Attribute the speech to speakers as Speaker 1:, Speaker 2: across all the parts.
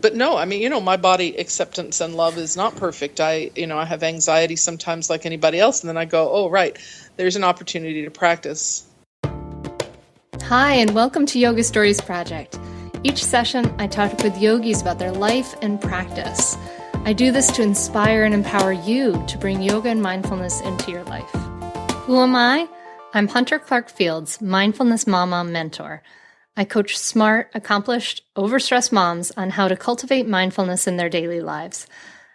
Speaker 1: But no, I mean, my body acceptance and love is not perfect. I have anxiety sometimes like anybody else. And then I go, oh, right, there's an opportunity to practice.
Speaker 2: Hi, and welcome to Yoga Stories Project. Each session, I talk with yogis about their life and practice. I do this to inspire and empower you to bring yoga and mindfulness into your life. Who am I? I'm Hunter Clarke-Fields, mindfulness mama mentor. I coach smart, accomplished, overstressed moms on how to cultivate mindfulness in their daily lives.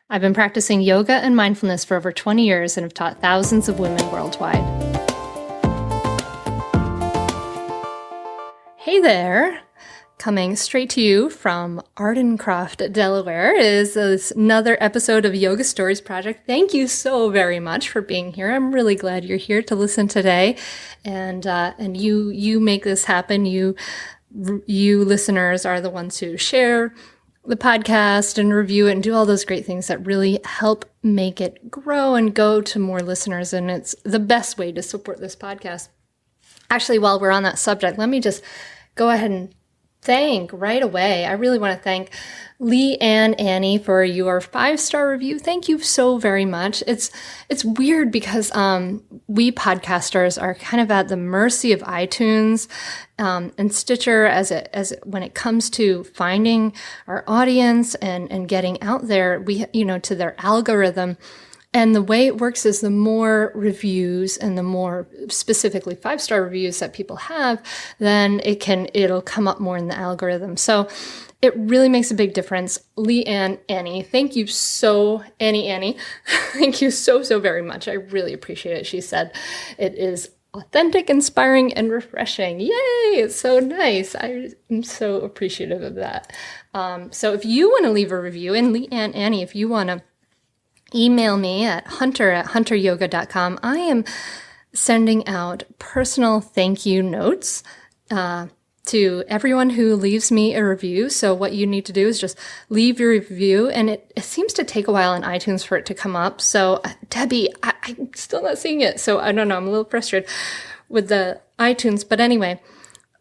Speaker 2: I've been practicing yoga and mindfulness for over 20 years and have taught thousands of women worldwide. Hey there! Coming straight to you from Ardencroft, Delaware, is another episode of Yoga Stories Project. Thank you so very much for being here. I'm really glad you're here to listen today, and you make this happen. You listeners are the ones who share the podcast and review it and do all those great things that really help make it grow and go to more listeners. And it's the best way to support this podcast. Actually, while we're on that subject, let me just go ahead and thank right away. I really want to thank Lee and Annie for your 5-star review. Thank you so very much. It's weird because we podcasters are kind of at the mercy of iTunes and Stitcher as when it comes to finding our audience and getting out there, to their algorithm. And the way it works is the more reviews and the more specifically 5-star reviews that people have, then it'll come up more in the algorithm. So it really makes a big difference. Lee and Annie, thank you so, Annie, thank you so very much. I really appreciate it. She said it is authentic, inspiring, and refreshing. Yay! It's so nice. I am so appreciative of that. So if you want to leave a review, and Lee and Annie, if you want to email me at hunter@hunteryoga.com. I am sending out personal thank you notes to everyone who leaves me a review. So what you need to do is just leave your review, and it seems to take a while on iTunes for it to come up. So Debbie, I'm still not seeing it. So I don't know. I'm a little frustrated with the iTunes. But anyway,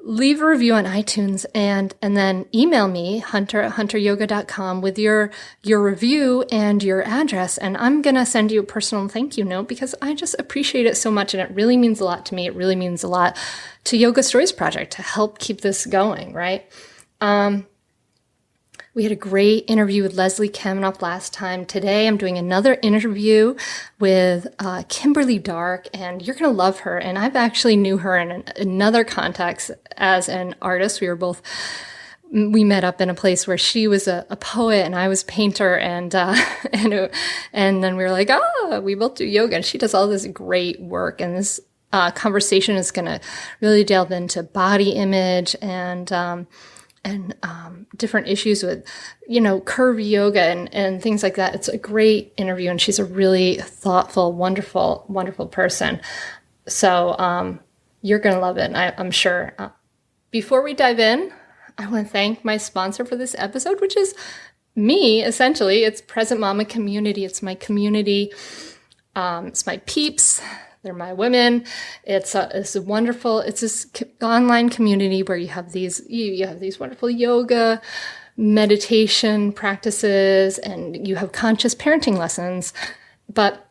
Speaker 2: leave a review on iTunes and then email me, hunter@hunteryoga.com, with your review and your address. And I'm going to send you a personal thank you note because I just appreciate it so much. And it really means a lot to me. It really means a lot to Yoga Stories Project to help keep this going, right? We had a great interview with Leslie Kaminoff last time. Today, I'm doing another interview with Kimberly Dark, and you're going to love her. And I've actually knew her in another context as an artist. We met up in a place where she was a poet and I was a painter, and then we were like, we both do yoga. And she does all this great work. And this conversation is going to really delve into body image and different issues with, curvy yoga and things like that. It's a great interview, and she's a really thoughtful, wonderful, wonderful person. So you're going to love it, I'm sure. Before we dive in, I want to thank my sponsor for this episode, which is me, essentially. It's Present Mama Community. It's my community. It's my peeps. They're my women. It's wonderful. It's this online community where you have these wonderful yoga, meditation practices, and you have conscious parenting lessons. But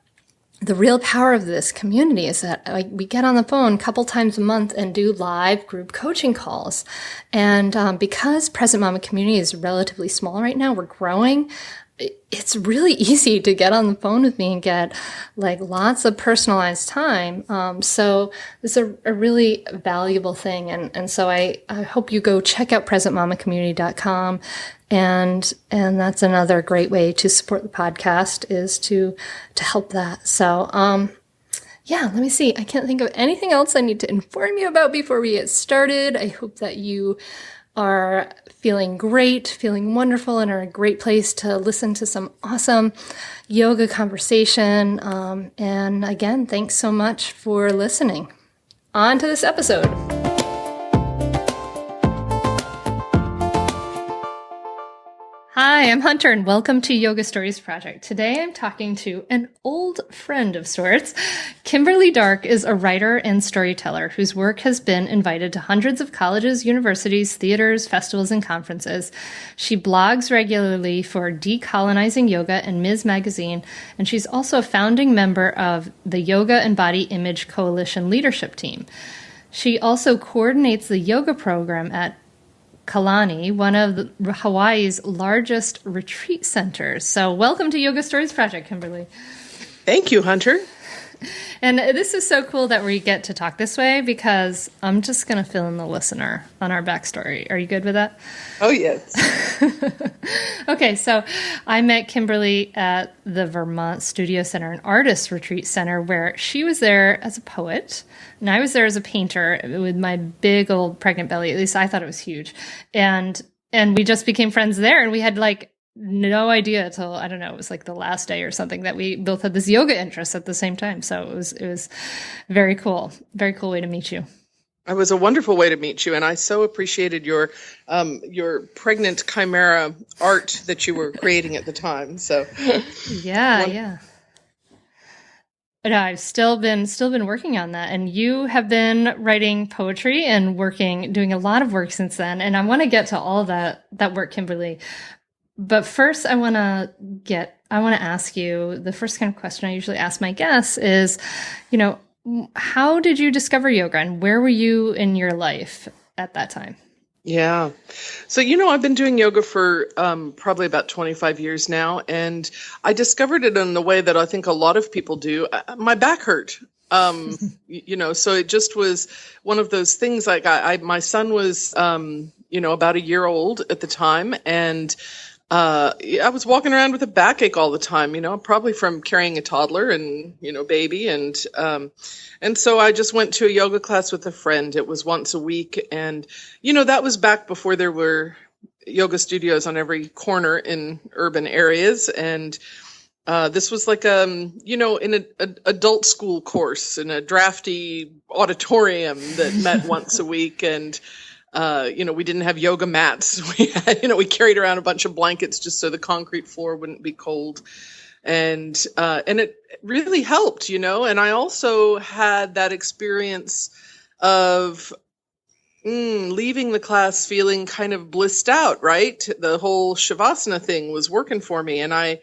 Speaker 2: the real power of this community is that we get on the phone a couple times a month and do live group coaching calls. And because Present Mama Community is relatively small right now, we're growing. It's really easy to get on the phone with me and get lots of personalized time. So it's a really valuable thing. And so I hope you go check out presentmamacommunity.com. And that's another great way to support the podcast is to help that. So, let me see. I can't think of anything else I need to inform you about before we get started. I hope that you are feeling great, feeling wonderful, and are a great place to listen to some awesome yoga conversation. And again, thanks so much for listening. On to this episode. Hi, I'm Hunter, and welcome to Yoga Stories Project. Today I'm talking to an old friend of sorts. Kimberly Dark is a writer and storyteller whose work has been invited to hundreds of colleges, universities, theaters, festivals, and conferences. She blogs regularly for Decolonizing Yoga and Ms. Magazine, and she's also a founding member of the Yoga and Body Image Coalition leadership team. She also coordinates the yoga program at Kalani, one of Hawaii's largest retreat centers. So welcome to Yoga Stories Project, Kimberly.
Speaker 1: Thank you, Hunter.
Speaker 2: And this is so cool that we get to talk this way because I'm just going to fill in the listener on our backstory. Are you good with that?
Speaker 1: Oh, yes.
Speaker 2: Okay, so I met Kimberly at the Vermont Studio Center, an artist retreat center, where she was there as a poet, and I was there as a painter with my big old pregnant belly. At least I thought it was huge. And we just became friends there, and we had like no idea until, I don't know, it was like the last day or something that we both had this yoga interest at the same time. So it was very cool. Very cool way to meet you.
Speaker 1: It was a wonderful way to meet you, and I so appreciated your pregnant chimera art that you were creating at the time. So
Speaker 2: yeah. But I've still been working on that, and you have been writing poetry and doing a lot of work since then. And I want to get to all that work, Kimberly. But first, I want to ask you, the first kind of question I usually ask my guests is, how did you discover yoga, and where were you in your life at that time?
Speaker 1: Yeah. So, I've been doing yoga for probably about 25 years now, and I discovered it in the way that I think a lot of people do. My back hurt. So it just was one of those things. Like my son was, about a year old at the time, and I was walking around with a backache all the time, probably from carrying a toddler and, baby. And so I just went to a yoga class with a friend. It was once a week. And, that was back before there were yoga studios on every corner in urban areas. And this was like, in an adult school course in a drafty auditorium that met once a week. And we didn't have yoga mats. We carried around a bunch of blankets just so the concrete floor wouldn't be cold. And it really helped, and I also had that experience of leaving the class feeling kind of blissed out, right? The whole Shavasana thing was working for me. And I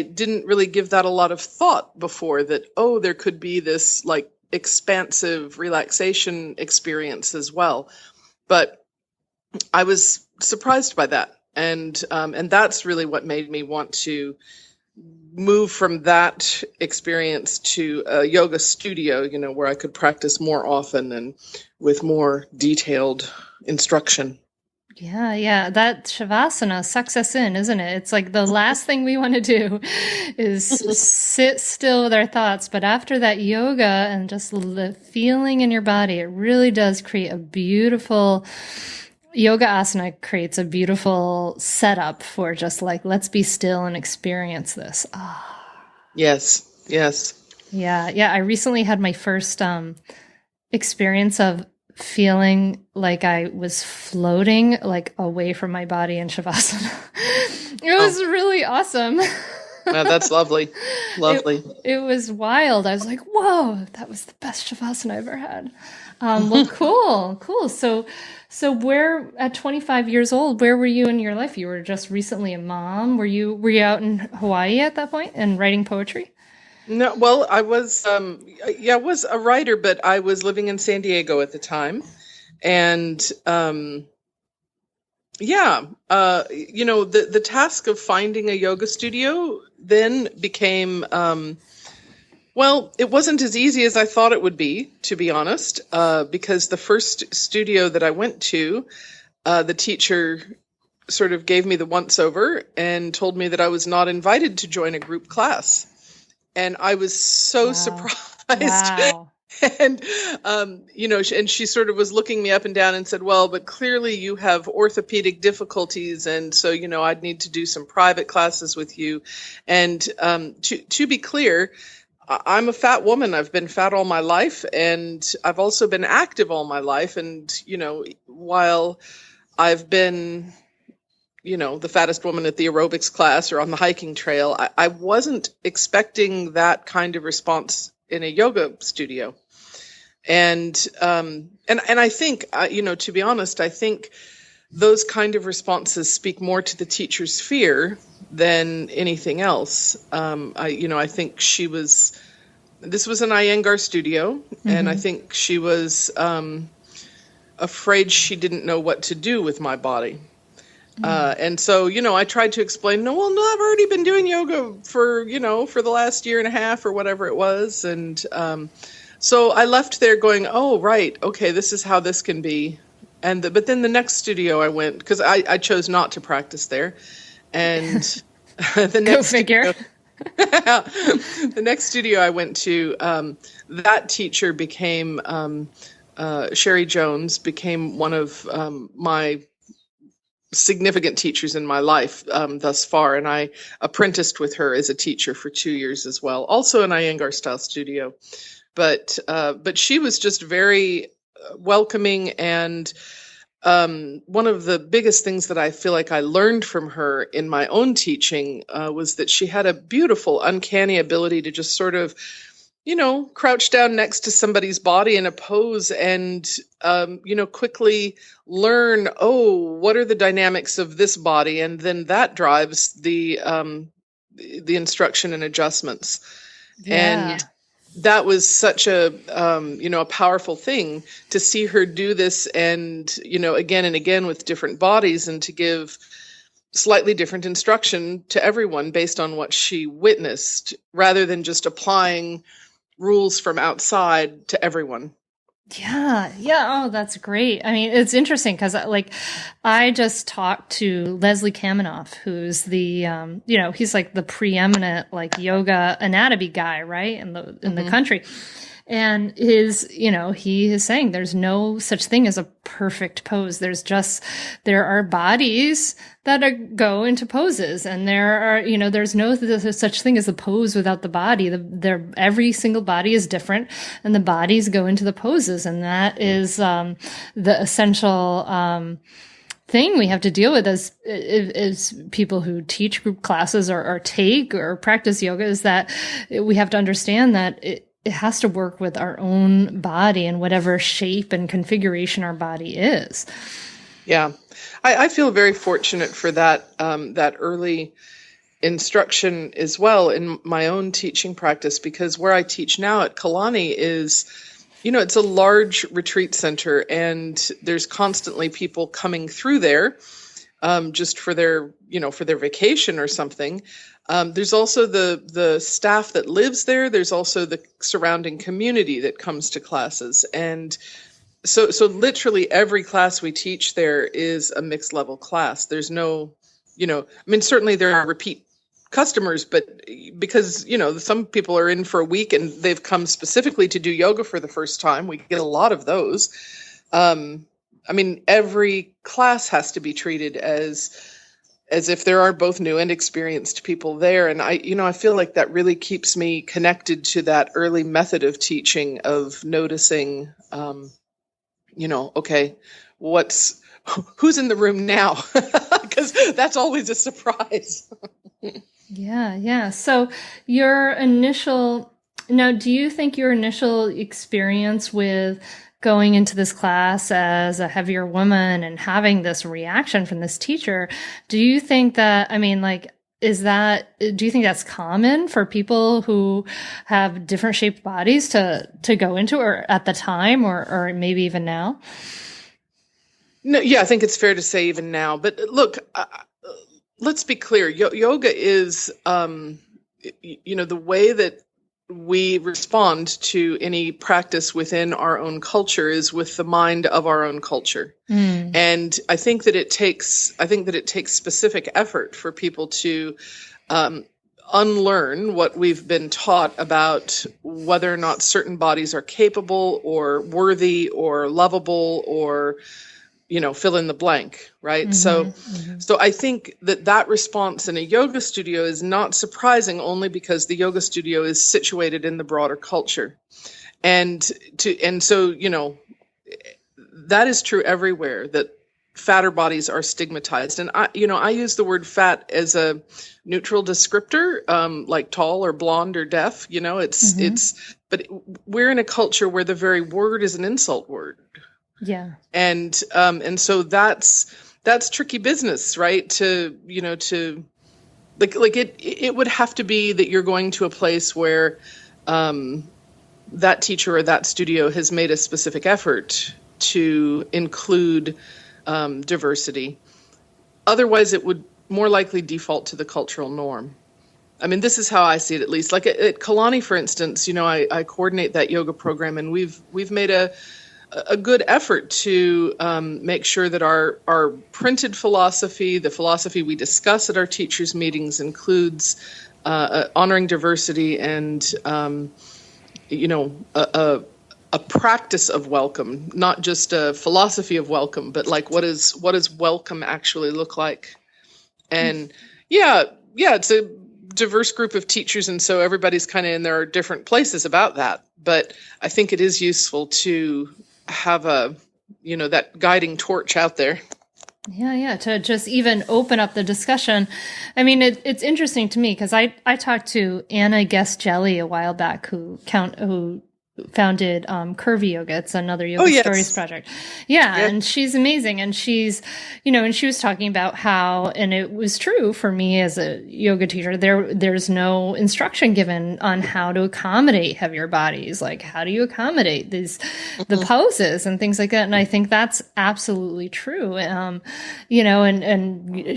Speaker 1: didn't really give that a lot of thought before, that, there could be this like expansive relaxation experience as well. But I was surprised by that. And that's really what made me want to move from that experience to a yoga studio, where I could practice more often and with more detailed instruction.
Speaker 2: Yeah. That Shavasana sucks us in, isn't it? It's like the last thing we want to do is sit still with our thoughts. But after that yoga and just the feeling in your body, it really does create a beautiful yoga asana, creates a beautiful setup for just like, let's be still and experience this. Oh.
Speaker 1: Yes.
Speaker 2: Yeah. I recently had my first experience of feeling like I was floating like away from my body in Shavasana. It was really awesome.
Speaker 1: That's lovely.
Speaker 2: It was wild. I was like, whoa, that was the best Shavasana I ever had. Well, cool. So where, at 25 years old, where were you in your life? You were just recently a mom. Were you out in Hawaii at that point and writing poetry?
Speaker 1: No, well, I was, I was a writer, but I was living in San Diego at the time. And, the task of finding a yoga studio then became, it wasn't as easy as I thought it would be, to be honest, because the first studio that I went to, the teacher sort of gave me the once over and told me that I was not invited to join a group class. And I was so surprised.
Speaker 2: Wow.
Speaker 1: And, and she sort of was looking me up and down and said, well, but clearly you have orthopedic difficulties. And so, I'd need to do some private classes with you. And to be clear, I'm a fat woman. I've been fat all my life, and I've also been active all my life. And, while I've been the fattest woman at the aerobics class or on the hiking trail. I wasn't expecting that kind of response in a yoga studio. And I think, to be honest, I think those kind of responses speak more to the teacher's fear than anything else. I think this was an Iyengar studio, and I think she was afraid she didn't know what to do with my body. And so, I tried to explain, no, I've already been doing yoga for the last year and a half or whatever it was. And so I left there going, oh, right, okay, this is how this can be. But then the next studio I went, because I chose not to practice there. And the next
Speaker 2: Go figure.
Speaker 1: The next studio I went to, that teacher became, Sherry Jones became one of my significant teachers in my life thus far. And I apprenticed with her as a teacher for 2 years as well, also an Iyengar style studio. But she was just very welcoming, and one of the biggest things that I feel like I learned from her in my own teaching was that she had a beautiful, uncanny ability to just sort of, crouch down next to somebody's body in a pose and, quickly learn, what are the dynamics of this body? And then that drives the instruction and adjustments.
Speaker 2: Yeah.
Speaker 1: And that was such a powerful thing to see her do this, and, again and again with different bodies, and to give slightly different instruction to everyone based on what she witnessed, rather than just applying rules from outside to everyone.
Speaker 2: Yeah. Oh, that's great. I mean, it's interesting because I just talked to Leslie Kaminoff, who's the, he's like the preeminent yoga anatomy guy, right? In the country. And he is saying there's no such thing as a perfect pose. There are bodies that go into poses, and there are, there's no such thing as a pose without the body. Every single body is different, and the bodies go into the poses. And that is, the essential, thing we have to deal with as people who teach group classes or take or practice yoga, is that we have to understand that it has to work with our own body and whatever shape and configuration our body is.
Speaker 1: Yeah. I feel very fortunate for that early instruction as well in my own teaching practice, because where I teach now at Kalani is, it's a large retreat center, and there's constantly people coming through there just for their vacation or something. There's also the staff that lives there. There's also the surrounding community that comes to classes. And so literally every class we teach there is a mixed level class. There's no, certainly there are repeat customers, but because, some people are in for a week and they've come specifically to do yoga for the first time, we get a lot of those. Every class has to be treated as if there are both new and experienced people there. And I feel like that really keeps me connected to that early method of teaching, of noticing, okay, who's in the room now? Because that's always a surprise.
Speaker 2: Yeah. So do you think your initial experience with going into this class as a heavier woman and having this reaction from this teacher, do you think that, do you think that's common for people who have different shaped bodies to go into, or at the time, or maybe even now?
Speaker 1: No, yeah, I think it's fair to say even now. But look, let's be clear. Yoga is, the way that we respond to any practice within our own culture is with the mind of our own culture. And I think that it takes specific effort for people to unlearn what we've been taught about whether or not certain bodies are capable or worthy or lovable or, fill in the blank, right? So I think that response in a yoga studio is not surprising, only because the yoga studio is situated in the broader culture. And so, that is true everywhere, that fatter bodies are stigmatized. And I use the word fat as a neutral descriptor, like tall or blonde or deaf, but we're in a culture where the very word is an insult word.
Speaker 2: Yeah.
Speaker 1: And so that's tricky business, right? It would have to be that you're going to a place where, that teacher or that studio has made a specific effort to include diversity. Otherwise, it would more likely default to the cultural norm. I mean, this is how I see it, at least. Like at Kalani, for instance, I coordinate that yoga program, and we've made a good effort to make sure that our printed philosophy, the philosophy we discuss at our teachers' meetings, includes honoring diversity and a practice of welcome, not just a philosophy of welcome, but like what does welcome actually look like? And it's a diverse group of teachers, and so everybody's kind of in their different places about that. But I think it is useful to have that guiding torch out there.
Speaker 2: Yeah, to just even open up the discussion. I mean, it's interesting to me because I talked to Anna Guest Jelly a while back, who founded Curvy Yoga. It's another yoga stories project. Yeah, and she's amazing. And she's, and she was talking about how, and it was true for me as a yoga teacher, there's no instruction given on how to accommodate heavier bodies. Like, how do you accommodate the poses and things like that? And I think that's absolutely true. And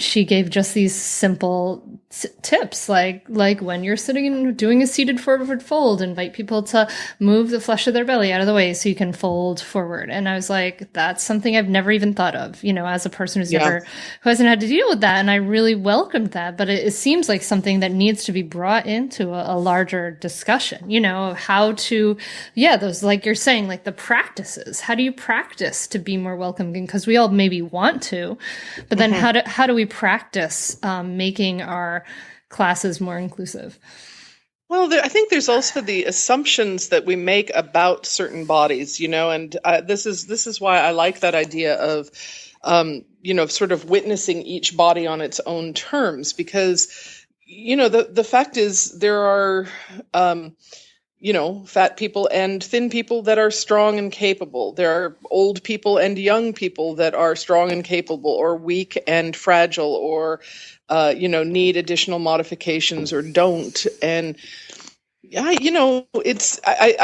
Speaker 2: she gave just these simple tips, like when you're sitting and doing a seated forward fold, invite people to move the flesh of their belly out of the way so you can fold forward. And I was like, that's something I've never even thought of, as a person who hasn't had to deal with that. And I really welcomed that. But it seems like something that needs to be brought into a larger discussion, how to, those, like you're saying, like the practices. How do you practice to be more welcoming? Because we all maybe want to, but then how do we practice making our classes more inclusive?
Speaker 1: Well, I think there's also the assumptions that we make about certain bodies, and this is why I like that idea of, sort of witnessing each body on its own terms, because, the fact is there are, fat people and thin people that are strong and capable. There are old people and young people that are strong and capable, or weak and fragile, or need additional modifications or don't. And I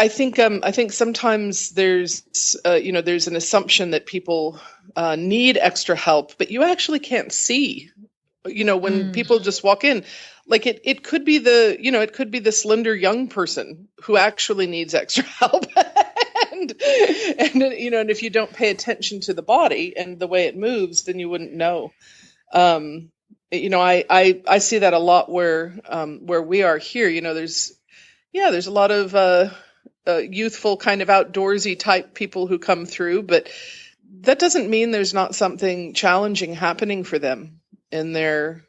Speaker 1: think sometimes there's an assumption that people need extra help, but you actually can't see, when people just walk in, like it could be the slender young person who actually needs extra help. And if you don't pay attention to the body and the way it moves, then you wouldn't know. I see that a lot where we are here. There's a lot of youthful kind of outdoorsy type people who come through, but that doesn't mean there's not something challenging happening for them in their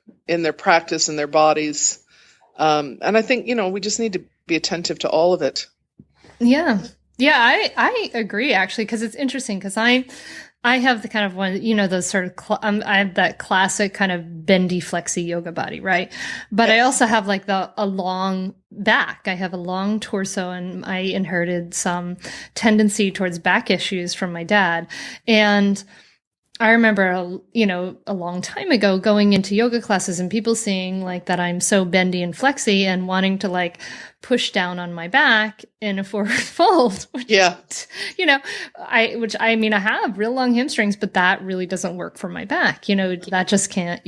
Speaker 1: practice and their bodies. And I think, we just need to be attentive to all of it.
Speaker 2: Yeah. Yeah, I agree, actually, because it's interesting because I have the kind of one, those sort of, I have that classic kind of bendy, flexy yoga body, right? But I also have like a long back. I have a long torso, and I inherited some tendency towards back issues from my dad. And I remember, a long time ago going into yoga classes and people seeing like that I'm so bendy and flexy and wanting to like push down on my back in a forward fold. Which, I have real long hamstrings, but that really doesn't work for my back. That just can't,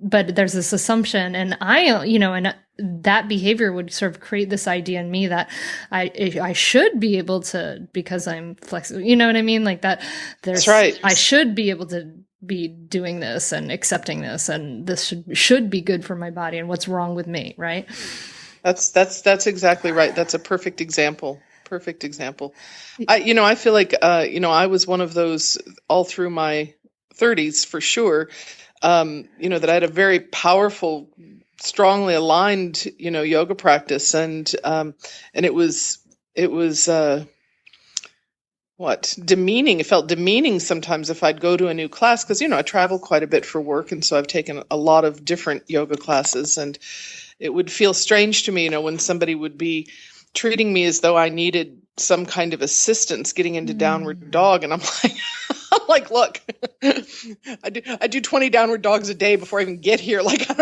Speaker 2: but there's this assumption, and and that behavior would sort of create this idea in me that I should be able to, because I'm flexible, you know what I mean? Like that,
Speaker 1: that's right.
Speaker 2: I should be able to be doing this and accepting this, and this should be good for my body, and what's wrong with me, right?
Speaker 1: That's exactly right. That's a perfect example. I feel like, I was one of those all through my 30s for sure. That I had a very powerful, strongly aligned, yoga practice. And it was demeaning. It felt demeaning sometimes if I'd go to a new class because, I travel quite a bit for work. And so I've taken a lot of different yoga classes, and it would feel strange to me, when somebody would be treating me as though I needed some kind of assistance getting into downward dog. And I'm like, look, I do 20 downward dogs a day before I even get here. Like, I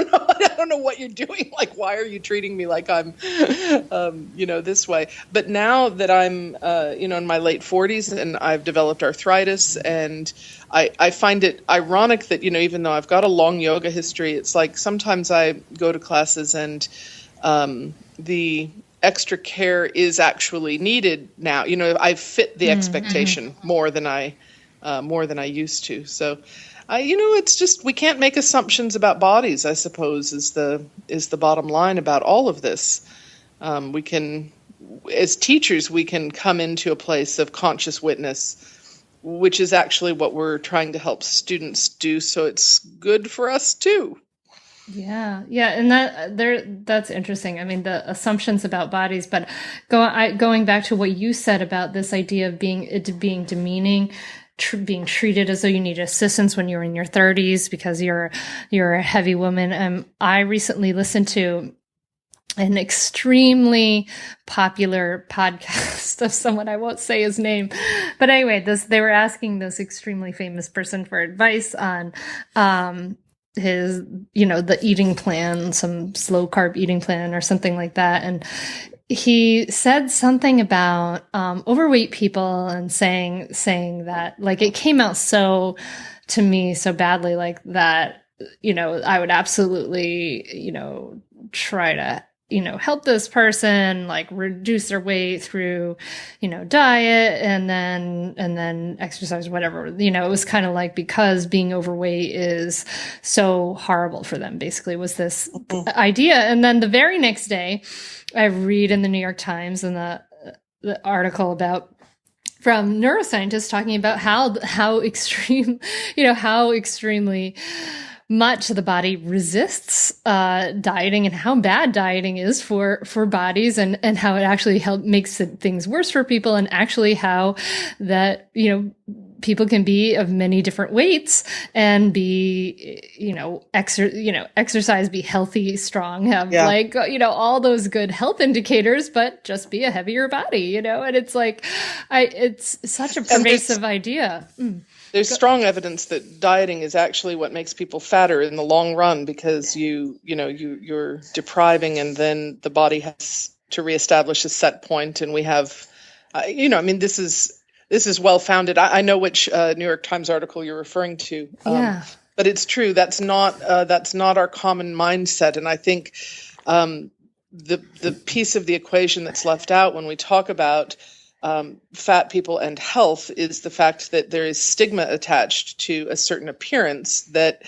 Speaker 1: don't know what you're doing. Like, why are you treating me like I'm, this way? But now that I'm, in my late 40s and I've developed arthritis, and I find it ironic that, even though I've got a long yoga history, it's like sometimes I go to classes and the extra care is actually needed now. I fit the expectation more than I used to. So, it's just, we can't make assumptions about bodies, I suppose, is the bottom line about all of this. We can, as teachers, we can come into a place of conscious witness, which is actually what we're trying to help students do. So it's good for us too.
Speaker 2: Yeah. And that's interesting. I mean, the assumptions about bodies, but going back to what you said about this idea of being demeaning, being treated as though you need assistance when you're in your 30s because you're a heavy woman. I recently listened to an extremely popular podcast of someone, I won't say his name, but anyway, they were asking this extremely famous person for advice on, his, the eating plan, some slow carb eating plan or something like that. And he said something about overweight people and saying that, like, it came out to me so badly, like that, I would absolutely, try to, help this person, like, reduce their weight through, diet and then exercise, whatever. It was kind of like, because being overweight is so horrible for them, basically, was this idea. And then the very next day, I read in the New York Times and the article from neuroscientists talking about how extremely much the body resists dieting, and how bad dieting is for bodies, and how it actually makes things worse for people, and actually how that people can be of many different weights and be exercise, be healthy, strong, have all those good health indicators, but just be a heavier body, and it's like it's such a pervasive idea.
Speaker 1: There's strong evidence that dieting is actually what makes people fatter in the long run, because you're depriving, and then the body has to reestablish a set point. And we have, this is well founded. I know which New York Times article you're referring to. But it's true. That's not our common mindset. And I think the piece of the equation that's left out when we talk about fat people and health is the fact that there is stigma attached to a certain appearance that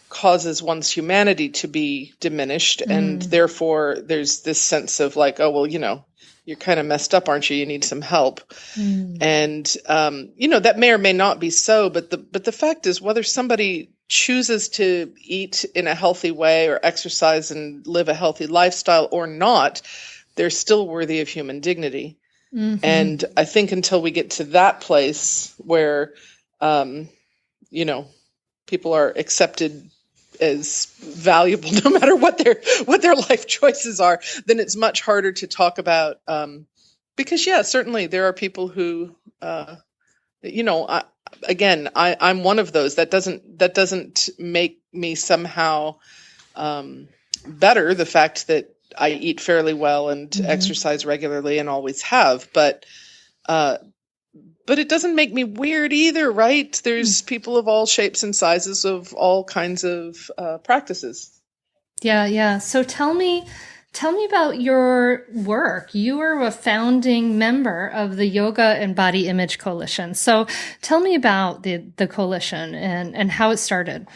Speaker 1: causes one's humanity to be diminished. And therefore there's this sense of like, oh, well, you're kind of messed up, aren't you? You need some help. And, that may or may not be so, but the fact is, whether somebody chooses to eat in a healthy way or exercise and live a healthy lifestyle or not, they're still worthy of human dignity. And I think until we get to that place where, people are accepted as valuable, no matter what their life choices are, then it's much harder to talk about. Because certainly there are people who, I'm one of those. That doesn't make me somehow better. The fact that I eat fairly well and exercise regularly and always have, but it doesn't make me weird either, right? There's people of all shapes and sizes of all kinds of practices.
Speaker 2: Yeah. So tell me about your work. You are a founding member of the Yoga and Body Image Coalition. So tell me about the coalition and how it started.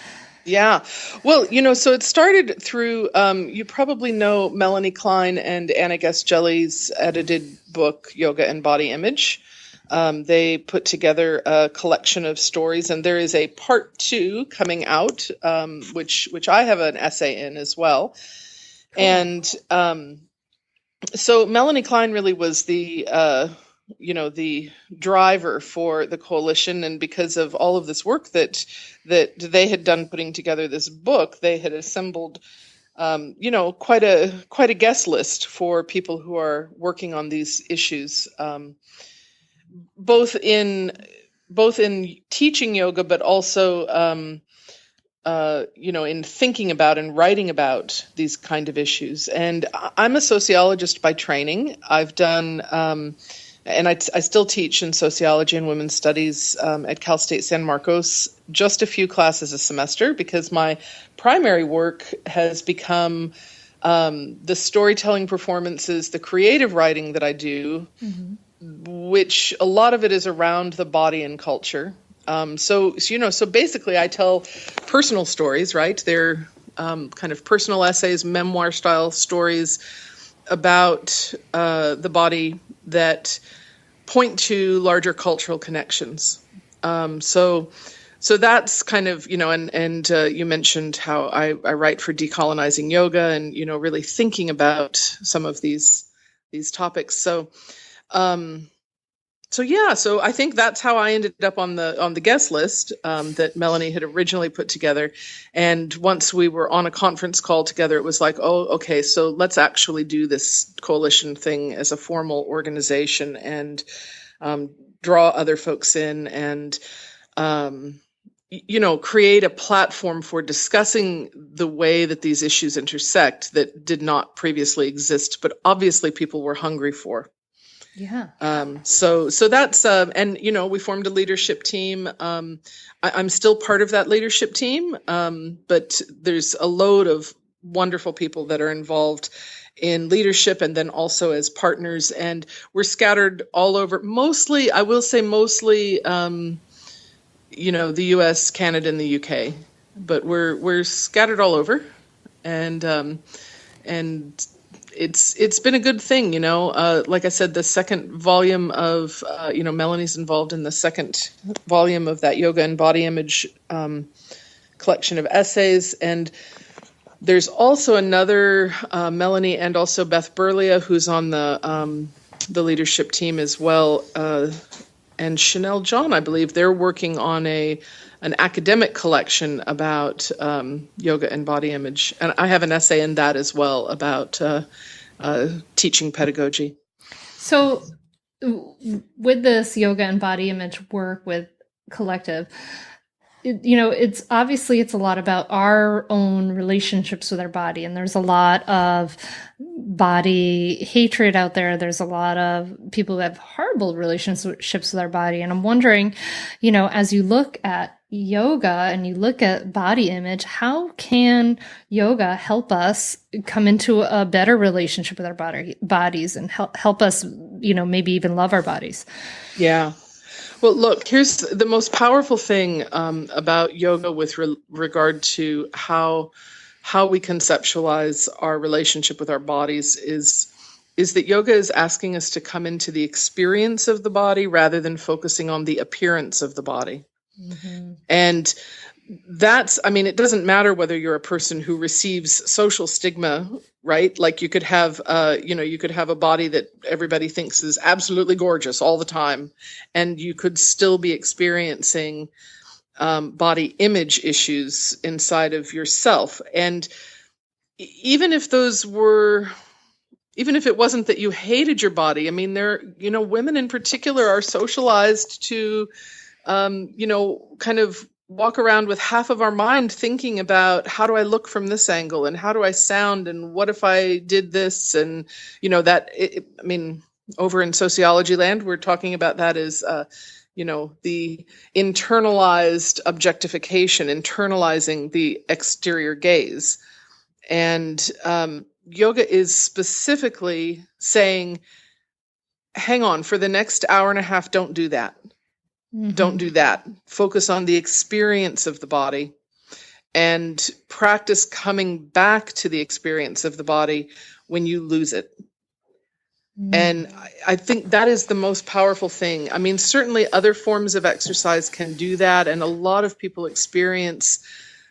Speaker 1: Yeah. Well, so it started through, you probably know Melanie Klein and Anna Guest-Jelly's edited book, Yoga and Body Image. They put together a collection of stories, and there is a part 2 coming out, which I have an essay in as well. Cool. And so Melanie Klein really was the the driver for the coalition, and because of all of this work that they had done putting together this book, they had assembled quite a guest list for people who are working on these issues, both in teaching yoga, but also in thinking about and writing about these kind of issues. And I'm a sociologist by training. I've done, and I still teach in sociology and women's studies at Cal State San Marcos, just a few classes a semester, because my primary work has become the storytelling performances, the creative writing that I do, which a lot of it is around the body and culture. So basically I tell personal stories, right? They're kind of personal essays, memoir style stories about the body that point to larger cultural connections. So that's kind of, and you mentioned how I write for Decolonizing Yoga, and, really thinking about some of these topics. So I think that's how I ended up on the guest list that Melanie had originally put together. And once we were on a conference call together, it was like, oh, okay, so let's actually do this coalition thing as a formal organization and draw other folks in and, create a platform for discussing the way that these issues intersect that did not previously exist, but obviously people were hungry for.
Speaker 2: Yeah.
Speaker 1: So that's, and, we formed a leadership team. I'm still part of that leadership team. But there's a load of wonderful people that are involved in leadership and then also as partners. And we're scattered all over, mostly, I will say mostly, the US, Canada, and the UK, but we're scattered all over. And it's been a good thing, like I said, the second volume of, Melanie's involved in the second volume of that yoga and body image collection of essays. And there's also another, Melanie and also Beth Burlia, who's on the leadership team as well. And Chanel John, I believe, they're working on an academic collection about yoga and body image. And I have an essay in that as well about teaching pedagogy.
Speaker 2: So with this yoga and body image work with collective, it's obviously it's a lot about our own relationships with our body. And there's a lot of body hatred out there. There's a lot of people who have horrible relationships with our body. And I'm wondering, as you look at yoga and you look at body image, how can yoga help us come into a better relationship with our bodies and help us, maybe even love our bodies?
Speaker 1: Yeah. Well, look, here's the most powerful thing about yoga with regard to how we conceptualize our relationship with our bodies is that yoga is asking us to come into the experience of the body rather than focusing on the appearance of the body. Mm-hmm. And it doesn't matter whether you're a person who receives social stigma, right? Like you could have, you could have a body that everybody thinks is absolutely gorgeous all the time, and you could still be experiencing body image issues inside of yourself. And even if it wasn't that you hated your body, women in particular are socialized to, kind of walk around with half of our mind thinking about how do I look from this angle and how do I sound and what if I did this, and over in sociology land we're talking about that as the internalized objectification, internalizing the exterior gaze. And yoga is specifically saying, hang on, for the next hour and a half, don't do that. Mm-hmm. Don't do that. Focus on the experience of the body and practice coming back to the experience of the body when you lose it. Mm-hmm. And I think that is the most powerful thing. Certainly other forms of exercise can do that. And a lot of people experience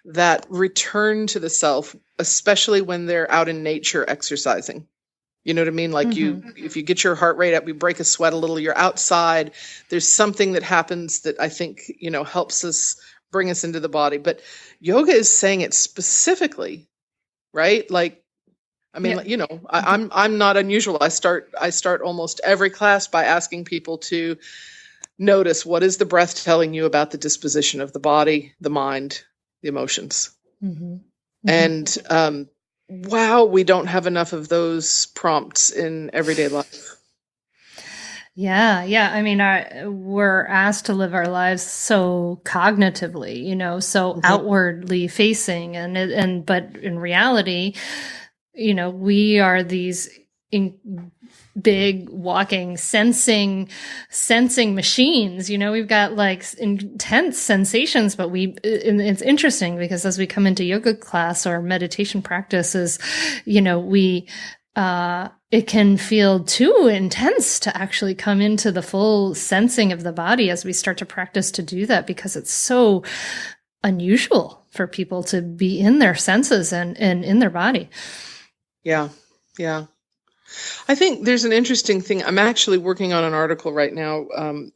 Speaker 1: that return to the self, especially when they're out in nature exercising. You know what I mean? Like if you get your heart rate up, you break a sweat a little, you're outside, there's something that happens that I think, helps us bring us into the body. But yoga is saying it specifically, right? Like, I mean, I'm not unusual. I start almost every class by asking people to notice, what is the breath telling you about the disposition of the body, the mind, the emotions? And wow, we don't have enough of those prompts in everyday life.
Speaker 2: Yeah. I mean, we're asked to live our lives so cognitively, so outwardly facing, but in reality, we are these big walking sensing machines. We've got like intense sensations, but it's interesting because as we come into yoga class or meditation practices, it can feel too intense to actually come into the full sensing of the body as we start to practice to do that, because it's so unusual for people to be in their senses and in their body.
Speaker 1: Yeah. I think there's an interesting thing. I'm actually working on an article right now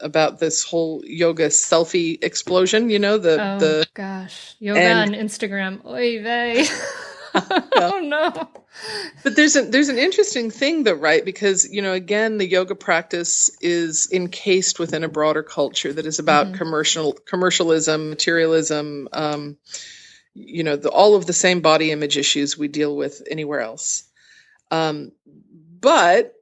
Speaker 1: about this whole yoga selfie explosion. Yoga
Speaker 2: on Instagram. Oy vey. Oh no.
Speaker 1: But there's an interesting thing though, right? Because, again, the yoga practice is encased within a broader culture that is about commercialism, materialism, all of the same body image issues we deal with anywhere else. But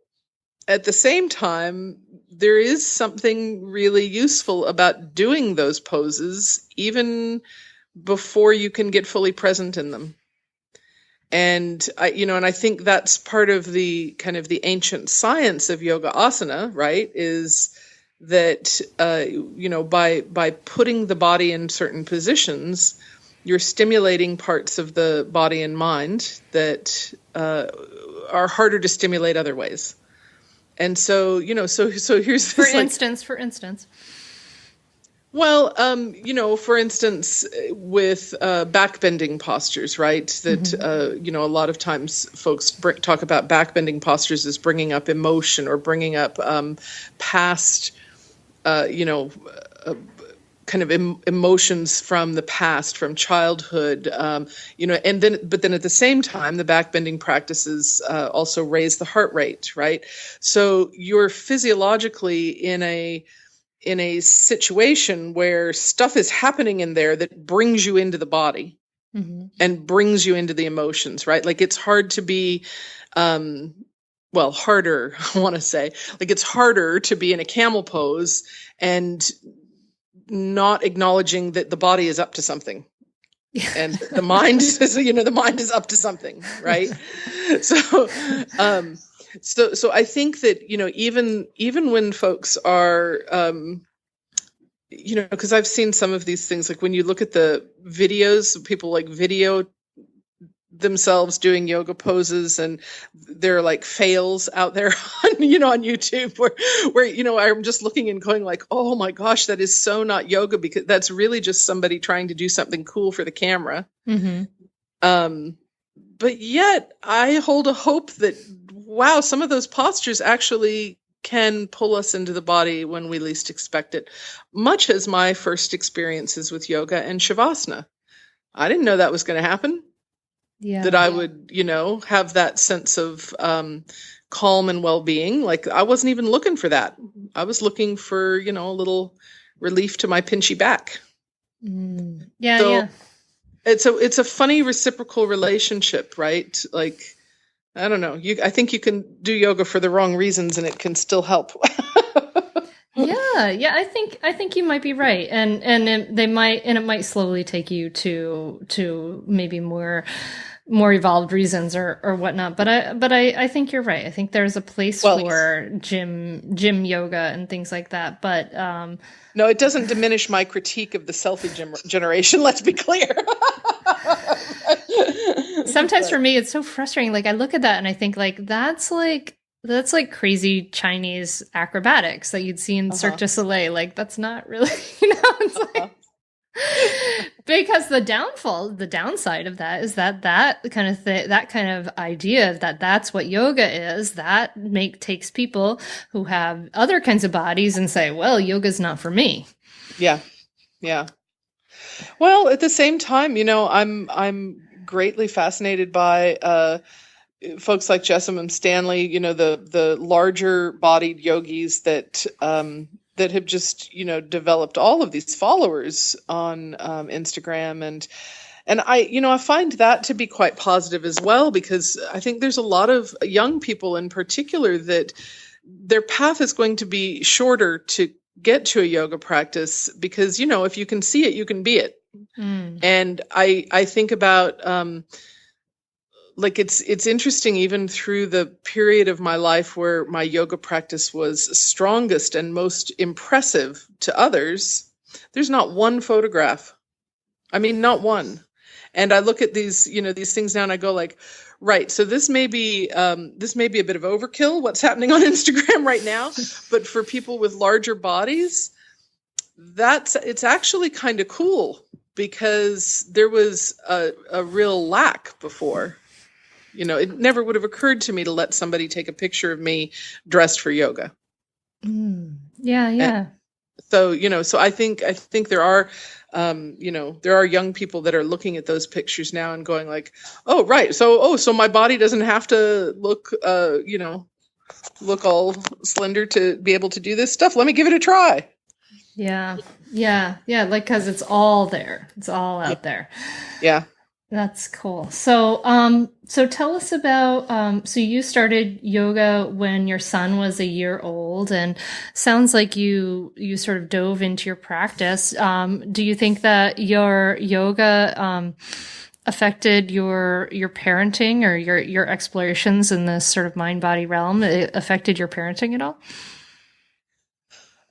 Speaker 1: at the same time, there is something really useful about doing those poses even before you can get fully present in them. And I think that's part of the kind of the ancient science of yoga asana, right? Is that, by putting the body in certain positions, you're stimulating parts of the body and mind that are harder to stimulate other ways. And so, so here's
Speaker 2: for instance.
Speaker 1: Well, for instance, with backbending postures, right? That, a lot of times folks talk about backbending postures as bringing up emotion or bringing up past, kind of emotions from the past, from childhood, but then at the same time, the backbending practices also raise the heart rate, right? So you're physiologically in a situation where stuff is happening in there that brings you into the body and brings you into the emotions, right? Like it's hard to be, harder, I want to say, like it's harder to be in a camel pose and not acknowledging that the body is up to something. And the mind is, the mind is up to something, right? So I think that, even when folks are, because I've seen some of these things, like when you look at the videos, people like video themselves doing yoga poses, and there are like fails out there on YouTube where I'm just looking and going like, oh my gosh, that is so not yoga, because that's really just somebody trying to do something cool for the camera. But yet I hold a hope that, wow, some of those postures actually can pull us into the body when we least expect it. Much as my first experiences with yoga and shavasana. I didn't know that was going to happen. That I would, have that sense of calm and well-being. Like I wasn't even looking for that. I was looking for, a little relief to my pinchy back. It's a funny reciprocal relationship, right? Like, I don't know. I think you can do yoga for the wrong reasons and it can still help.
Speaker 2: I think you might be right, and it might slowly take you to maybe more evolved reasons or whatnot. But I think you're right. I think there's a place for gym yoga and things like that. But
Speaker 1: no, it doesn't diminish my critique of the selfie generation. Let's be clear.
Speaker 2: Sometimes for me, it's so frustrating. Like I look at that and I think that's like crazy Chinese acrobatics that you'd see in Cirque du Soleil. Like that's not really, it's like, Because the downside of that is that kind of thing, that kind of idea that that's what yoga is, that takes people who have other kinds of bodies and say, well, yoga's not for me.
Speaker 1: Yeah. Yeah. Well, at the same time, I'm greatly fascinated by folks like Jessamine Stanley, the larger bodied yogis that have just, developed all of these followers on Instagram. And I find that to be quite positive as well, because I think there's a lot of young people in particular that their path is going to be shorter to get to a yoga practice because, if you can see it, you can be it. And I think about, it's interesting, even through the period of my life where my yoga practice was strongest and most impressive to others, there's not one photograph. I mean, not one. And I look at these things now and I go like, right, so this may be a bit of overkill, what's happening on Instagram right now. But for people with larger bodies, it's actually kind of cool because there was a real lack before. It never would have occurred to me to let somebody take a picture of me dressed for yoga.
Speaker 2: Yeah.
Speaker 1: And so I think there are, there are young people that are looking at those pictures now and going like, oh, right. So my body doesn't have to look all slender to be able to do this stuff. Let me give it a try.
Speaker 2: Yeah. Like, cause it's all there. It's all out there.
Speaker 1: Yeah.
Speaker 2: That's cool. So tell us about, so you started yoga when your son was a year old, and sounds like you sort of dove into your practice. Do you think that your yoga, affected your parenting or your explorations in this sort of mind-body realm? It affected your parenting at all?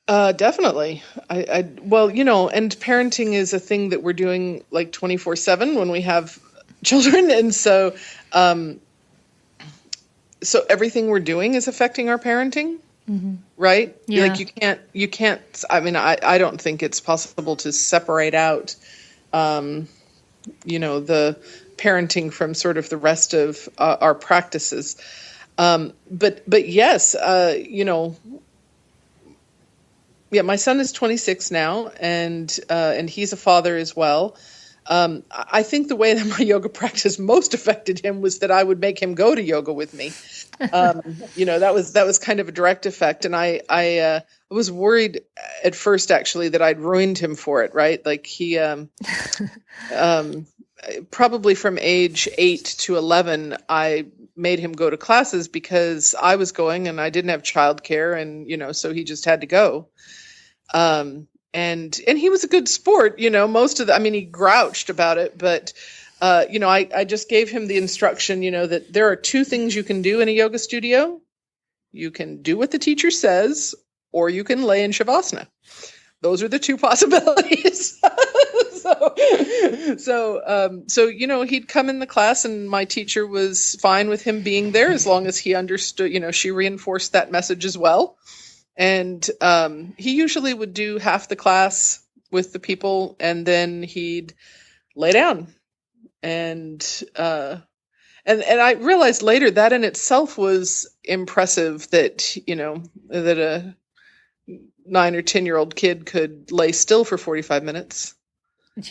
Speaker 1: Definitely. Well, and parenting is a thing that we're doing like 24/7 when we have children. And so everything we're doing is affecting our parenting, right?
Speaker 2: Yeah.
Speaker 1: Like you can't, I mean, I don't think it's possible to separate out, the parenting from sort of the rest of our practices. But yes, yeah, my son is 26 now, and he's a father as well. I think the way that my yoga practice most affected him was that I would make him go to yoga with me. That was kind of a direct effect, and I was worried at first actually that I'd ruined him for it. Right, like he probably from age 8 to 11, I made him go to classes because I was going and I didn't have childcare, and so he just had to go. And he was a good sport, he grouched about it, but, I just gave him the instruction, that there are two things you can do in a yoga studio. You can do what the teacher says, or you can lay in Shavasana. Those are the two possibilities. So, he'd come in the class and my teacher was fine with him being there as long as he understood, she reinforced that message as well. And he usually would do half the class with the people, and then he'd lay down. And I realized later that in itself was impressive that that a 9 or 10-year-old kid could lay still for 45 minutes.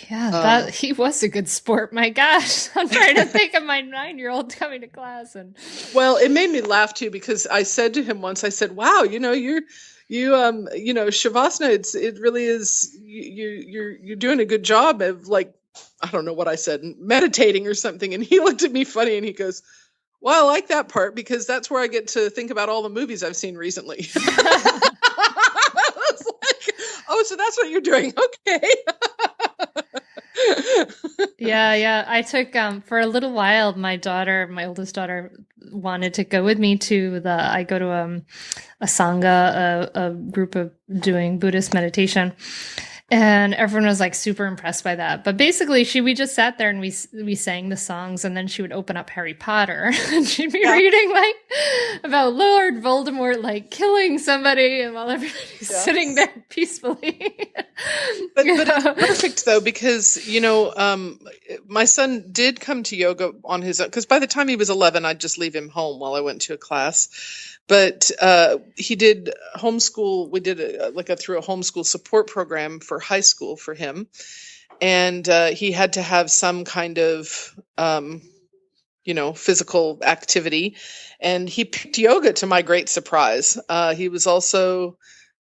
Speaker 2: Yeah, he was a good sport. My gosh, I'm trying to think of my 9-year-old coming to class, and
Speaker 1: well, it made me laugh too because I said to him once, I said, "Wow, you're Shavasana. It really is. You're doing a good job of like, I don't know what I said, meditating or something." And he looked at me funny and he goes, "Well, I like that part because that's where I get to think about all the movies I've seen recently." I was like, "Oh, so that's what you're doing? Okay."
Speaker 2: Yeah. I took for a little while. My oldest daughter, wanted to go with me to I go to a sangha, a group of doing Buddhist meditation, And everyone was like super impressed by that. But basically, we just sat there and we sang the songs, and then she would open up Harry Potter and she'd be reading like about Lord Voldemort like killing somebody, and while everybody's sitting there peacefully.
Speaker 1: But it's perfect though, because my son did come to yoga on his own, because by the time he was 11, I'd just leave him home while I went to a class. But he did homeschool. We did through a homeschool support program for high school for him, and he had to have some kind of physical activity, and he picked yoga to my great surprise. He was also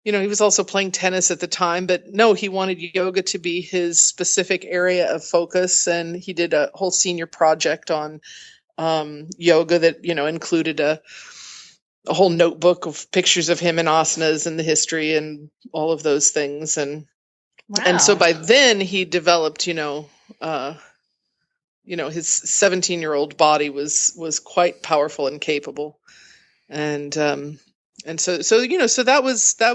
Speaker 1: playing tennis at the time, but no, he wanted yoga to be his specific area of focus, and he did a whole senior project on yoga that included a whole notebook of pictures of him in asanas and the history and all of those things. And so by then he developed, his 17-year-old body was quite powerful and capable. And so that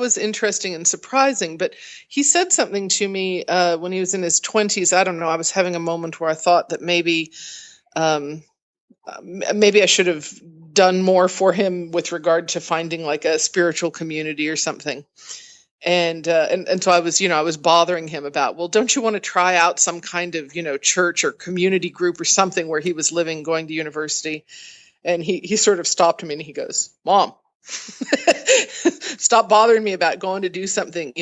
Speaker 1: was interesting and surprising. But he said something to me when he was in his 20s. I don't know. I was having a moment where I thought that maybe I should have done more for him with regard to finding like a spiritual community or something. And so I was bothering him about, well, don't you want to try out some kind of, church or community group or something where he was living, going to university. And he sort of stopped me and he goes, Mom, stop bothering me about going to do something.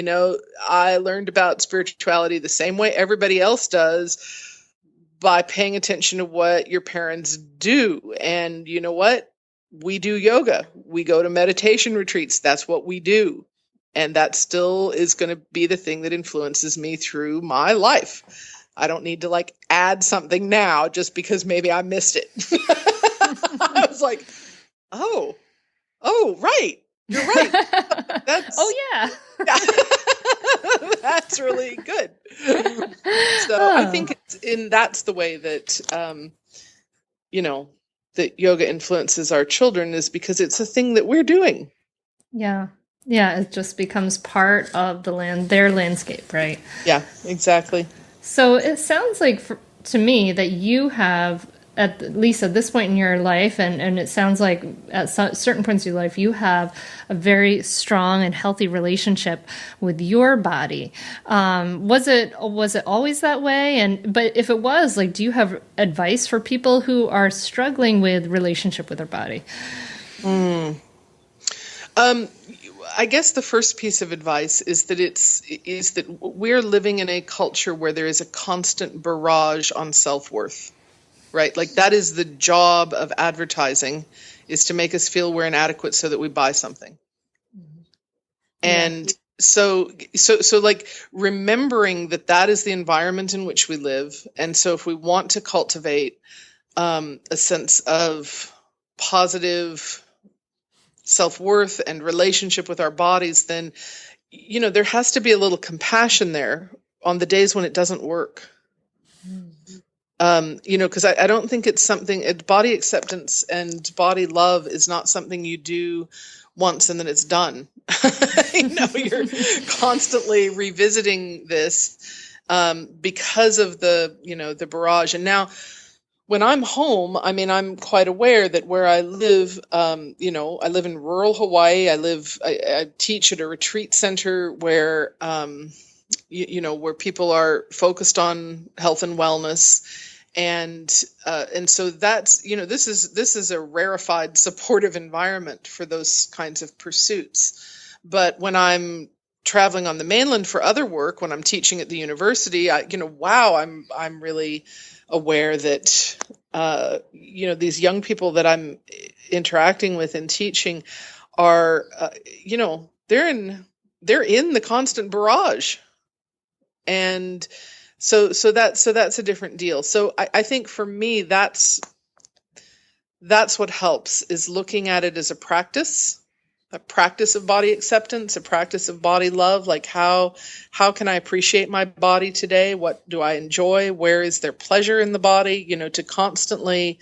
Speaker 1: I learned about spirituality the same way everybody else does, by paying attention to what your parents do. And you know what? We do yoga. We go to meditation retreats. That's what we do. And that still is going to be the thing that influences me through my life. I don't need to add something now just because maybe I missed it. I was like, oh, right. You're right. That's,
Speaker 2: yeah.
Speaker 1: That's really good. So I think that's the way that, that yoga influences our children, is because it's a thing that we're doing.
Speaker 2: Yeah. Yeah. It just becomes part of their landscape, right?
Speaker 1: Yeah, exactly.
Speaker 2: So it sounds like to me that you have, at least at this point in your life, and it sounds like at certain points in your life, you have a very strong and healthy relationship with your body. Was it always that way? But if it was, do you have advice for people who are struggling with relationship with their body?
Speaker 1: I guess the first piece of advice is that we're living in a culture where there is a constant barrage on self-worth. Right? That is the job of advertising, is to make us feel we're inadequate so that we buy something. Mm-hmm. And so remembering that is the environment in which we live. And so if we want to cultivate a sense of positive self-worth and relationship with our bodies, then, there has to be a little compassion there on the days when it doesn't work. Mm-hmm. Because I don't think it's something, body acceptance and body love is not something you do once and then it's done. You're constantly revisiting this because of the barrage. And now when I'm home, I'm quite aware that where I live, I live in rural Hawaii. I teach at a retreat center where, where people are focused on health and wellness. And so that's, this is a rarefied, supportive environment for those kinds of pursuits. But when I'm traveling on the mainland for other work, when I'm teaching at the university, I'm really aware that, these young people that I'm interacting with and teaching are, they're in the constant barrage. And so that's a different deal. So I think for me, that's what helps, is looking at it as a practice of body acceptance, a practice of body love. How can I appreciate my body today? What do I enjoy? Where is there pleasure in the body? To constantly,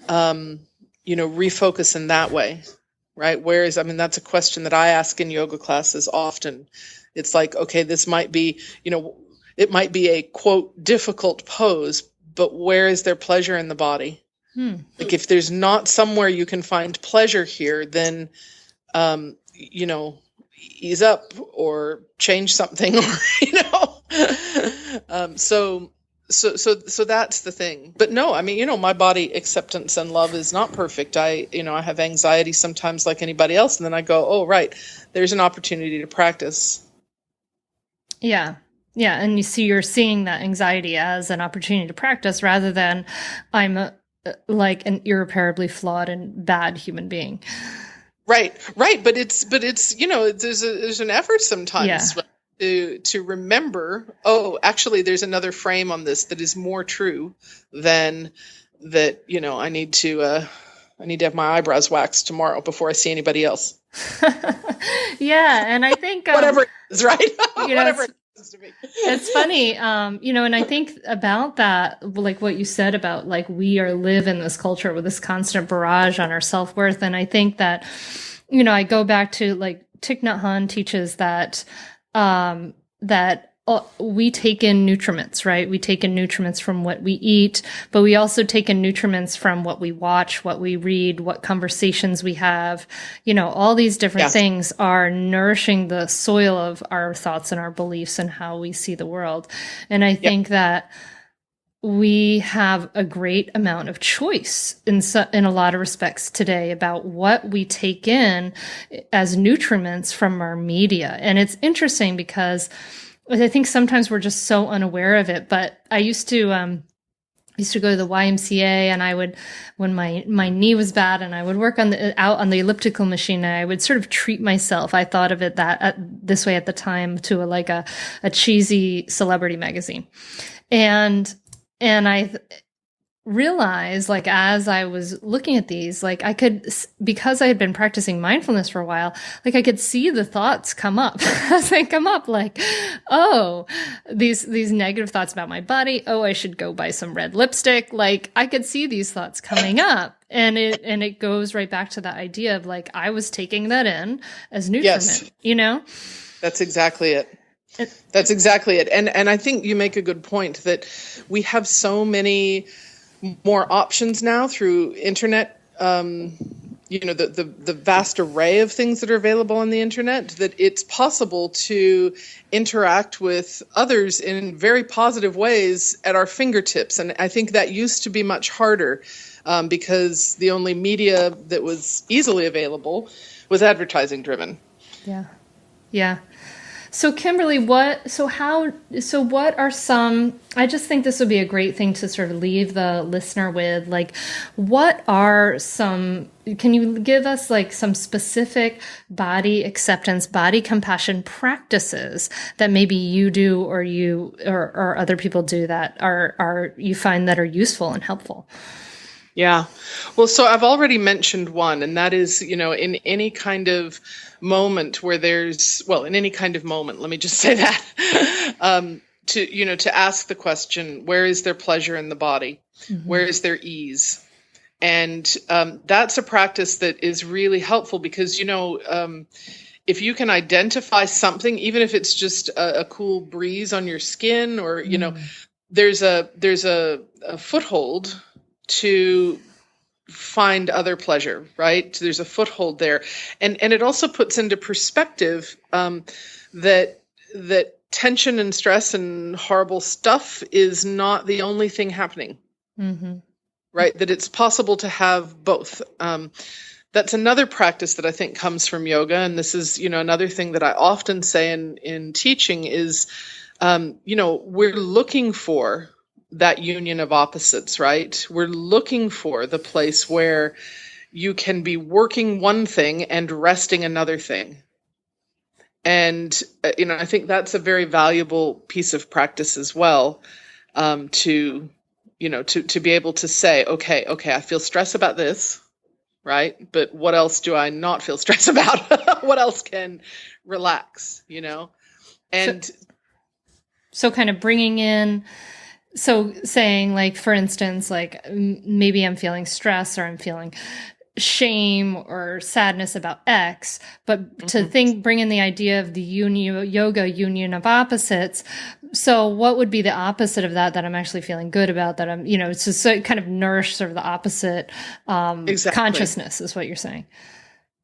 Speaker 1: refocus in that way, right? That's a question that I ask in yoga classes often. It's like, okay, this might be, it might be a quote difficult pose, but where is there pleasure in the body? Like if there's not somewhere you can find pleasure here, then, ease up or change something, or, so that's the thing. But no, I mean, my body acceptance and love is not perfect. I have anxiety sometimes like anybody else. And then I go, oh, right, there's an opportunity to practice.
Speaker 2: Yeah. Yeah. And you're seeing that anxiety as an opportunity to practice rather than I'm like an irreparably flawed and bad human being.
Speaker 1: Right. But it's there's an effort sometimes to remember, oh, actually there's another frame on this that is more true than that. I need to have my eyebrows waxed tomorrow before I see anybody else.
Speaker 2: Yeah. And I think,
Speaker 1: whatever it is, right? Whatever it is to me.
Speaker 2: It's funny. And I think about that, like what you said about like, we live in this culture with this constant barrage on our self-worth. And I think that, I go back to like Thich Nhat Hanh teaches that, we take in nutriments, right? We take in nutriments from what we eat, but we also take in nutriments from what we watch, what we read, what conversations we have. All these different things are nourishing the soil of our thoughts and our beliefs and how we see the world. And I think that we have a great amount of choice in a lot of respects today about what we take in as nutriments from our media. And it's interesting because I think sometimes we're just so unaware of it. But I used to go to the YMCA, and I would, when my knee was bad, and I would work out on the elliptical machine, and I would sort of treat myself. I thought of it this way at the time, to a cheesy celebrity magazine. And I realized, like, as I was looking at these, like, because I had been practicing mindfulness for a while, like, I could see the thoughts come up as they come up, like, oh, these negative thoughts about my body. Oh, I should go buy some red lipstick. Like, I could see these thoughts coming up, and it goes right back to that idea of, like, I was taking that in as nutriment,
Speaker 1: That's exactly it. That's exactly it. And I think you make a good point that we have so many more options now through internet, the vast array of things that are available on the internet, that it's possible to interact with others in very positive ways at our fingertips. And I think that used to be much harder because the only media that was easily available was advertising driven.
Speaker 2: Yeah. Yeah. So Kimberly, what are some, I just think this would be a great thing to sort of leave the listener with, like, what are can you give us like some specific body acceptance, body compassion practices that maybe you do or other people do that are you find that are useful and helpful?
Speaker 1: Yeah. Well, so I've already mentioned one, and that is, in any kind of moment where in any kind of moment, let me just say that, to ask the question, where is there pleasure in the body? Mm-hmm. Where is there ease? And that's a practice that is really helpful because, if you can identify something, even if it's just a cool breeze on your skin or, there's a foothold to find other pleasure, right? So there's a foothold there. And it also puts into perspective that tension and stress and horrible stuff is not the only thing happening, mm-hmm. right? That it's possible to have both. That's another practice that I think comes from yoga. And this is, another thing that I often say in teaching is, we're looking for that union of opposites, right? We're looking for the place where you can be working one thing and resting another thing. And, I think that's a very valuable piece of practice as well, to be able to say, okay, I feel stress about this, right? But what else do I not feel stress about? What else can relax, And
Speaker 2: so kind of bringing in, so saying, like, for instance, like maybe I'm feeling stress or I'm feeling shame or sadness about X, but to bring in the idea of the yoga union of opposites. So what would be the opposite of that I'm actually feeling good about, that I'm, it's just kind of nourish sort of the opposite consciousness is what you're saying.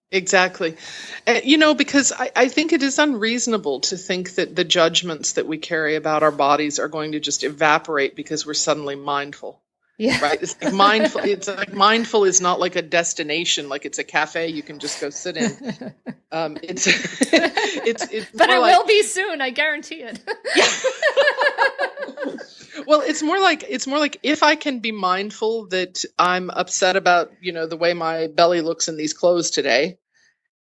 Speaker 1: Exactly. Because I think it is unreasonable to think that the judgments that we carry about our bodies are going to just evaporate because we're suddenly mindful.
Speaker 2: Yeah.
Speaker 1: Right. It's like mindful. It's like mindful is not like a destination, like it's a cafe you can just go sit in. It's
Speaker 2: but it will be soon. I guarantee it.
Speaker 1: Well, it's more like if I can be mindful that I'm upset about, the way my belly looks in these clothes today,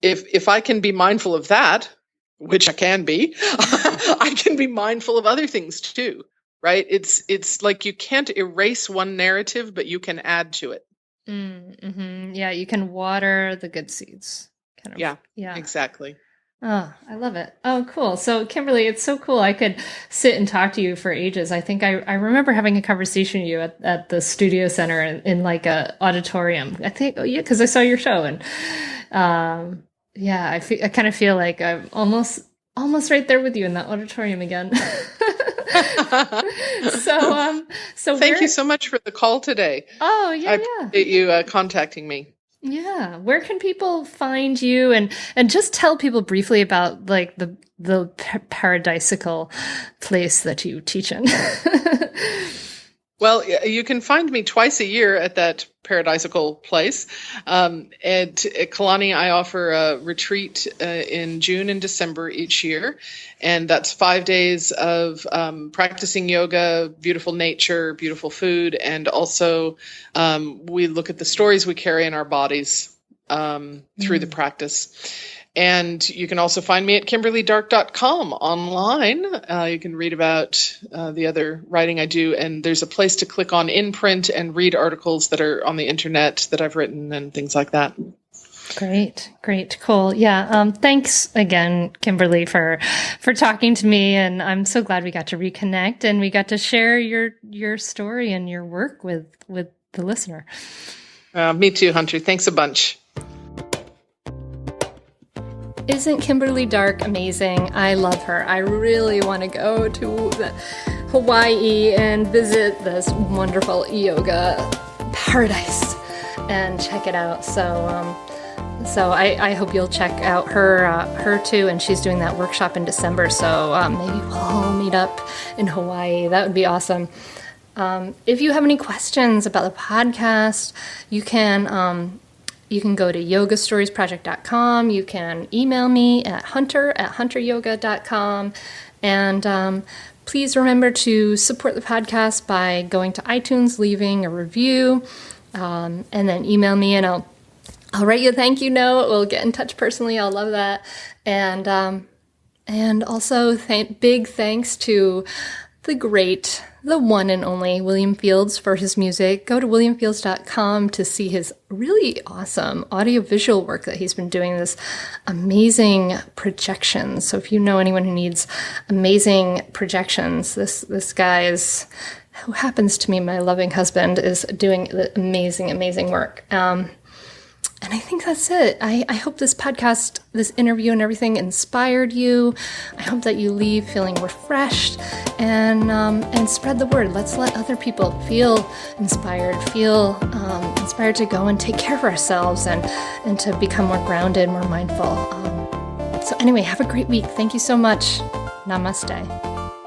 Speaker 1: if I can be mindful of that, which I can be, I can be mindful of other things too. Right? It's like you can't erase one narrative, but you can add to it.
Speaker 2: Mm-hmm. Yeah, you can water the good seeds. Kind of.
Speaker 1: Yeah, exactly.
Speaker 2: Oh, I love it. Oh, cool. So, Kimberly, it's so cool. I could sit and talk to you for ages. I think I remember having a conversation with you at the studio center in like a auditorium. I think, because I saw your show, and I kind of feel like I'm almost right there with you in that auditorium again. So
Speaker 1: thank you so much for the call today.
Speaker 2: Oh, yeah.
Speaker 1: I appreciate you contacting me.
Speaker 2: Yeah. Where can people find you, and just tell people briefly about like the paradisical place that you teach in?
Speaker 1: Well, you can find me twice a year at that paradisical place. At Kalani, I offer a retreat in June and December each year. And that's 5 days of practicing yoga, beautiful nature, beautiful food. And also we look at the stories we carry in our bodies through the practice. And you can also find me at kimberlydark.com online. You can read about the other writing I do. And there's a place to click on in print and read articles that are on the internet that I've written and things like that.
Speaker 2: Great. Cool. Yeah. Thanks again, Kimberly, for talking to me. And I'm so glad we got to reconnect and we got to share your story and your work with the listener.
Speaker 1: Me too, Hunter. Thanks a bunch.
Speaker 2: Isn't Kimberly Dark amazing? I love her. I really want to go to Hawaii and visit this wonderful yoga paradise and check it out. So I hope you'll check out her too. And she's doing that workshop in December. So maybe we'll all meet up in Hawaii. That would be awesome. If you have any questions about the podcast, you can go to yogastoriesproject.com. You can email me at hunter@hunteryoga.com. And please remember to support the podcast by going to iTunes, leaving a review, and then email me and I'll write you a thank you note. We'll get in touch personally. I'll love that. And also big thanks to the one and only William Fields for his music. Go to williamfields.com to see his really awesome audiovisual work that he's been doing, this amazing projections. So if you know anyone who needs amazing projections, this guy who happens to be my loving husband, is doing amazing, amazing work. And I think that's it. I hope this podcast, this interview and everything inspired you. I hope that you leave feeling refreshed and spread the word. Let's let other people feel inspired to go and take care of ourselves and to become more grounded, more mindful. So anyway, have a great week. Thank you so much. Namaste.